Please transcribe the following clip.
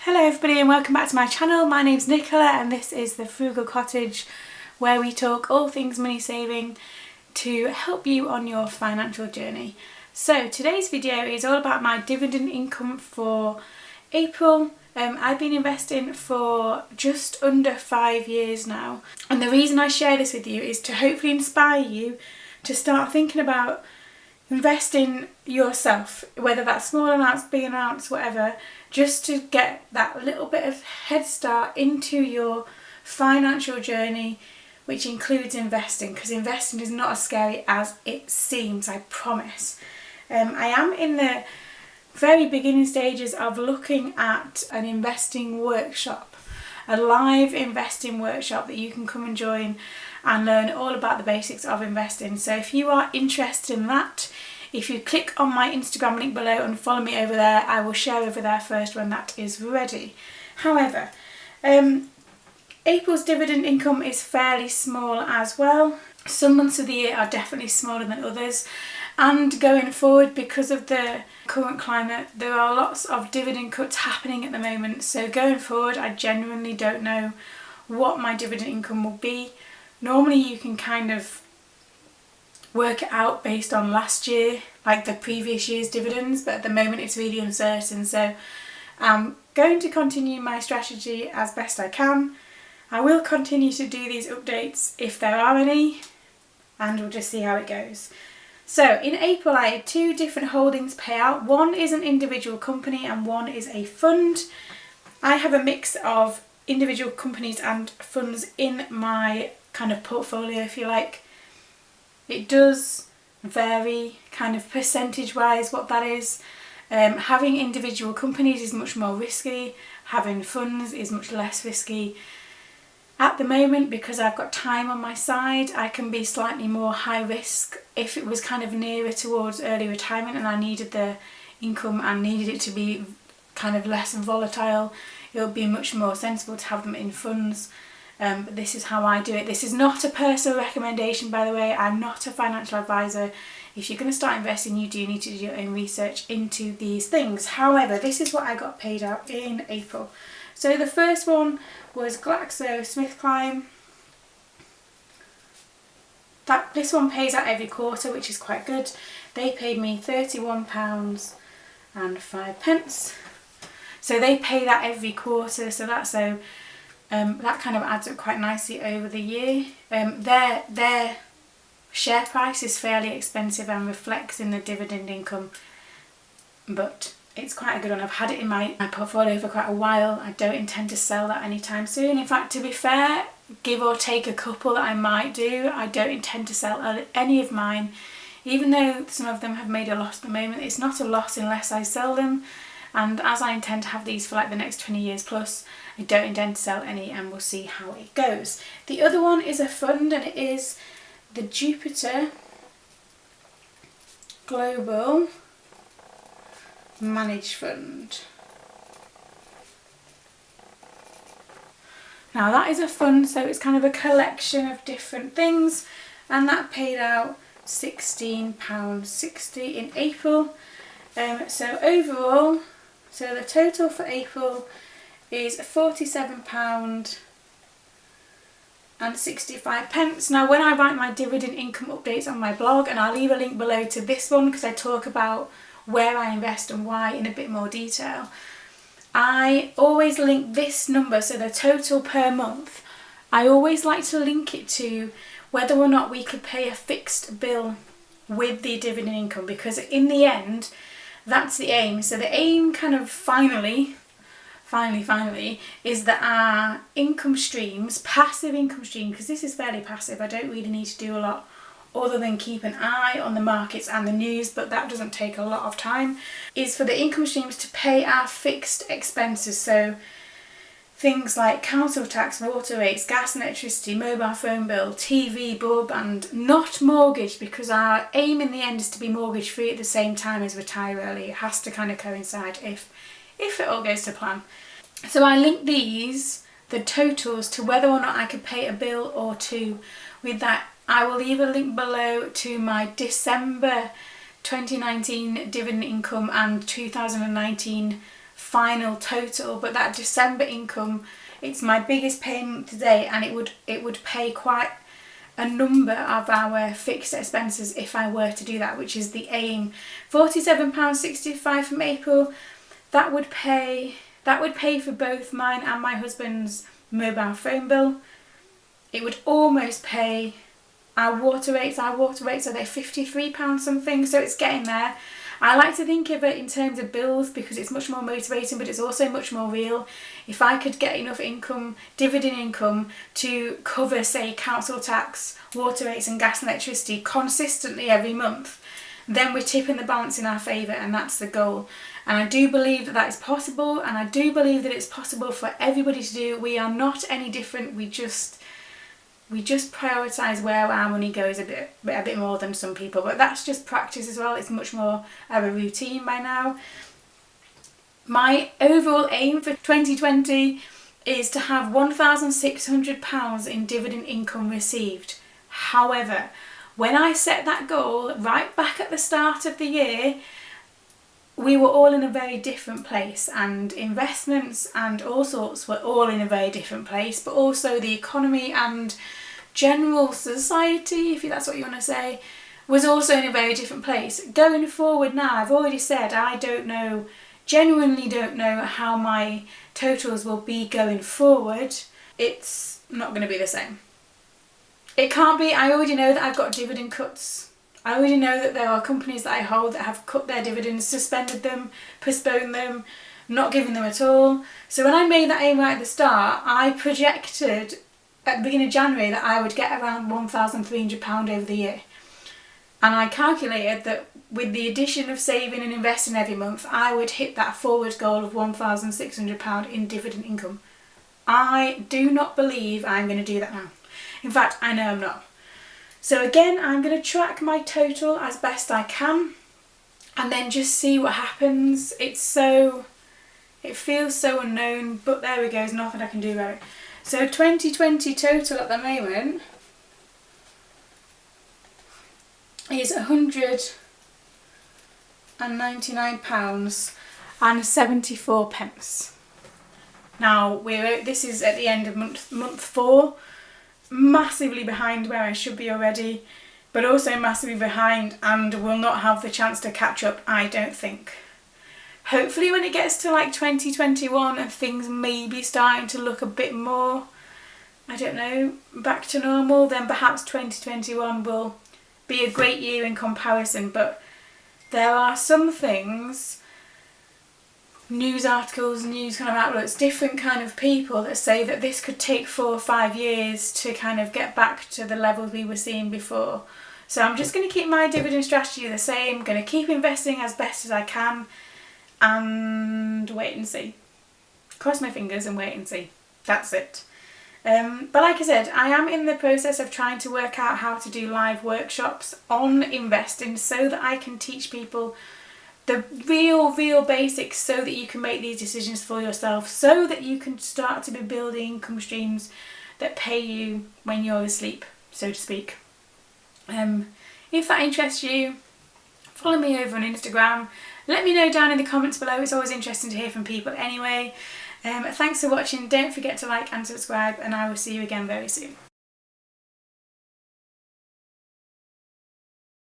Hello everybody and welcome back to my channel. My name's Nicola and this is the Frugal Cottage, where we talk all things money saving to help you on your financial journey. So today's video is all about my dividend income for April. I've been investing for just under 5 years now, and the reason I share this with you is to hopefully inspire you to start thinking about investing yourself, whether that's small amounts, big amounts, whatever, just to get that little bit of head start into your financial journey, which includes investing, because investing is not as scary as it seems, I promise. I am in the very beginning stages of looking at an investing workshop, a live investing workshop that you can come and join and learn all about the basics of investing. So if you are interested in that, if you click on my Instagram link below and follow me over there, I will share over there first when that is ready. However, April's dividend income is fairly small as well. Some months of the year are definitely smaller than others, and going forward, because of the current climate, there are lots of dividend cuts happening at the moment. So going forward, I genuinely don't know what my dividend income will be. Normally you can kind of work it out based on last year, like the previous year's dividends, but at the moment it's really uncertain. So I'm going to continue my strategy as best I can. I will continue to do these updates if there are any, and we'll just see how it goes. So in April I had 2 different holdings pay out. One is an individual company and one is a fund. I have a mix of individual companies and funds in my kind of portfolio, if you like. It does vary kind of percentage wise what that is. Having individual companies is much more risky, having funds is much less risky. At the moment, because I've got time on my side, I can be slightly more high risk. If it was kind of nearer towards early retirement and I needed the income and needed it to be kind of less volatile, it would be much more sensible to have them in funds. But this is how I do it. This is not a personal recommendation, by the way. I'm not a financial advisor. If you're going to start investing, you do need to do your own research into these things. However, this is what I got paid out in April. So the first one was Glaxosmithkline. This one pays out every quarter, which is quite good. They paid me £31 and 5 pence. So they pay that every quarter, so that's that kind of adds up quite nicely over the year. Their share price is fairly expensive and reflects in the dividend income, but it's quite a good one. I've had it in my portfolio for quite a while. I don't intend to sell that anytime soon. In fact, to be fair, give or take a couple that I might do, I don't intend to sell any of mine. Even though some of them have made a loss at the moment, it's not a loss unless I sell them. And as I intend to have these for like the next 20 years plus, I don't intend to sell any, and we'll see how it goes. The other one is a fund, and it is the Jupiter Global Managed Fund. Now that is a fund, so it's kind of a collection of different things, and that paid out £16.60 in April. So overall, so the total for April is £47 and 65 pence. Now when I write my dividend income updates on my blog, and I'll leave a link below to this one because I talk about where I invest and why in a bit more detail, I always link this number, so the total per month, I always like to link it to whether or not we could pay a fixed bill with the dividend income, because in the end that's the aim. So the aim kind of finally is that our income streams, passive income stream, because this is fairly passive, I don't really need to do a lot other than keep an eye on the markets and the news, but that doesn't take a lot of time, is for the income streams to pay our fixed expenses. So things like council tax, water rates, gas and electricity, mobile phone bill, TV, broadband, not mortgage, because our aim in the end is to be mortgage free at the same time as retire early. It has to kind of coincide if it all goes to plan. So I link these, the totals, to whether or not I could pay a bill or two with that. I will leave a link below to my December 2019 dividend income and 2019 final total, but that December income, it's my biggest payment to date, and it would pay quite a number of our fixed expenses if I were to do that, which is the aim. £47.65 from April, that would pay for both mine and my husband's mobile phone bill. It would almost pay our water rates. Our water rates are they £53 something, so it's getting there. I like to think of it in terms of bills because it's much more motivating, but it's also much more real. If I could get enough income, dividend income, to cover, say, council tax, water rates and gas and electricity consistently every month, then we're tipping the balance in our favour, and that's the goal. And I do believe that that is possible, and I do believe that it's possible for everybody to do. We are not any different. We just prioritise where our money goes a bit more than some people, but that's just practice as well. It's much more of a routine by now. My overall aim for 2020 is to have £1,600 in dividend income received. However, when I set that goal right back at the start of the year, we were all in a very different place, and investments and all sorts were all in a very different place, but also the economy and general society, if that's what you want to say, was also in a very different place. Going forward now, I've already said I don't know, genuinely don't know how my totals will be going forward. It's not going to be the same. It can't be. I already know that I've got dividend cuts. I already know that there are companies that I hold that have cut their dividends, suspended them, postponed them, not given them at all. So when I made that aim right at the start, I projected at the beginning of January that I would get around £1,300 over the year. And I calculated that with the addition of saving and investing every month, I would hit that forward goal of £1,600 in dividend income. I do not believe I'm going to do that now. In fact, I know I'm not. So again, I'm going to track my total as best I can and then just see what happens. It feels so unknown, but there we go, there's nothing I can do about it. So 2020 total at the moment is £199.74. Now this is at the end of month 4. Massively behind where I should be already, but also massively behind and will not have the chance to catch up, I don't think. Hopefully when it gets to like 2021 and things may be starting to look a bit more, I don't know, back to normal, then perhaps 2021 will be a great year in comparison. But there are some things, news articles, news kind of outlets, different kind of people that say that this could take 4 or 5 years to kind of get back to the levels we were seeing before. So I'm just going to keep my dividend strategy the same, going to keep investing as best as I can and wait and see. Cross my fingers and wait and see. That's it. But like I said, I am in the process of trying to work out how to do live workshops on investing so that I can teach people the real basics so that you can make these decisions for yourself, so that you can start to be building income streams that pay you when you're asleep, so to speak. If that interests you, follow me over on Instagram. Let me know down in the comments below. It's always interesting to hear from people anyway. Thanks for watching. Don't forget to like and subscribe, and I will see you again very soon.